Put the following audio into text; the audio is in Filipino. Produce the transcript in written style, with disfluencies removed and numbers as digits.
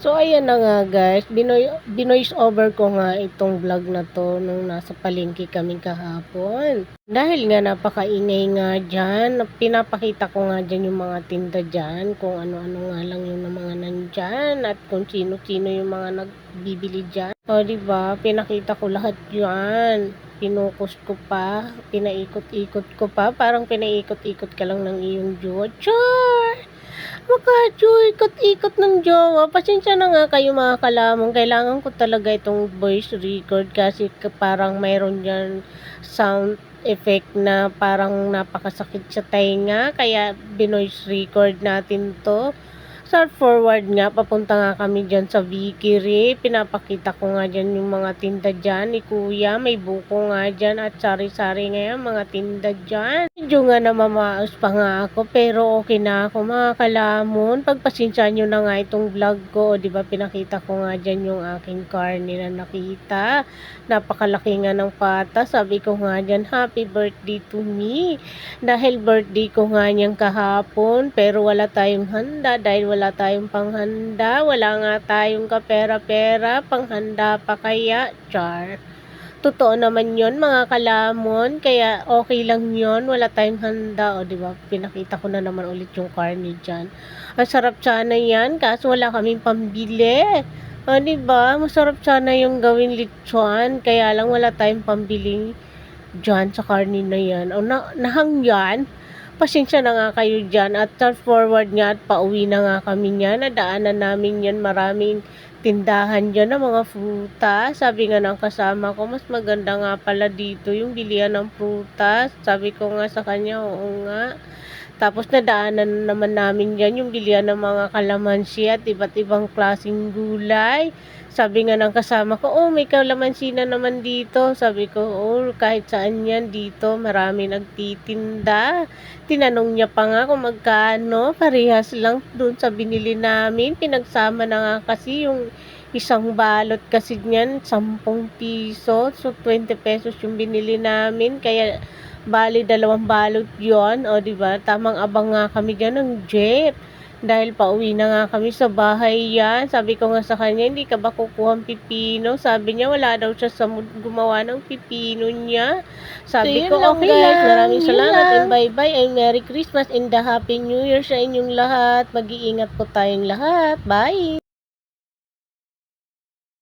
So, ayan na nga guys, binoise over ko nga itong vlog na to nung nasa palengke kami kahapon. Dahil nga napakaingay nga dyan, pinapakita ko nga dyan yung mga tinda dyan, kung ano-ano nga lang yung mga nandyan, at kung sino-sino yung mga nagbibili dyan. O diba, pinakita ko lahat yan. Pinukus ko pa, pinaikot-ikot ko pa, parang pinaikot-ikot ka lang ng iyong jowa. Char! Makadyo, ikot-ikot ng jowa. Pasensya na nga kayo mga kalamong. Kailangan ko talaga itong voice record kasi parang mayroon dyan sound effect na parang napakasakit sa tainga. Kaya binoise record natin to. Start forward nga, papunta nga kami dyan sa Vikiri. Pinapakita ko nga dyan yung mga tinda dyan ni Kuya. May buko nga dyan at sari-sari nga yan, mga tinda dyan. Medyo nga namamaos pa nga ako, pero okay na ako mga kalamon. Pagpasensya nyo na nga itong vlog ko. O diba pinakita ko nga dyan yung aking carne na nakita. Napakalaki nga ng pata. Sabi ko nga dyan, happy birthday to me. Dahil birthday ko nga niyang kahapon, pero wala tayong handa dahil wala tayong panghanda, wala nga tayong kapera-pera, panghanda pa kaya, char. Totoo naman yon mga kalamon, kaya okay lang yon, wala tayong handa, o diba, pinakita ko na naman ulit yung carne dyan. Ang sarap sana yan, kaso wala kaming pambili. O diba, masarap sana yung gawin lechon, kaya lang wala tayong pambiling dyan sa carne na yan. O nahangyan, pasensya na nga kayo dyan at fast forward nga at pauwi na nga kami niyan. Nadaanan namin yan, maraming tindahan dyan ng mga prutas. Sabi nga ng kasama ko, mas maganda nga pala dito yung bilihan ng prutas. Sabi ko nga sa kanya, oo nga. Tapos nadaanan naman namin dyan yung bilihan ng mga kalamansi at iba't ibang klaseng gulay. Sabi nga ng kasama ko, oh may kalamansi na naman dito. Sabi ko, oh kahit saan yan dito, marami nagtitinda. Tinanong niya pa nga kung magkano, parehas lang dun sa binili namin. Pinagsama na nga kasi yung isang balot kasi niyan, 10 piso. So 20 pesos yung binili namin. Kaya bali 2 balot yon. O diba, tamang abang nga kami dyan ng jeep. Dahil pauwi na nga kami sa bahay yan. Sabi ko nga sa kanya, hindi ka ba kukuha ng pipino? Sabi niya, wala daw siya sa mood gumawa ng pipino niya. Sabi ko, okay guys, maraming salamat and bye-bye and Merry Christmas and the Happy New Year sa inyong lahat. Mag-iingat po tayong lahat. Bye!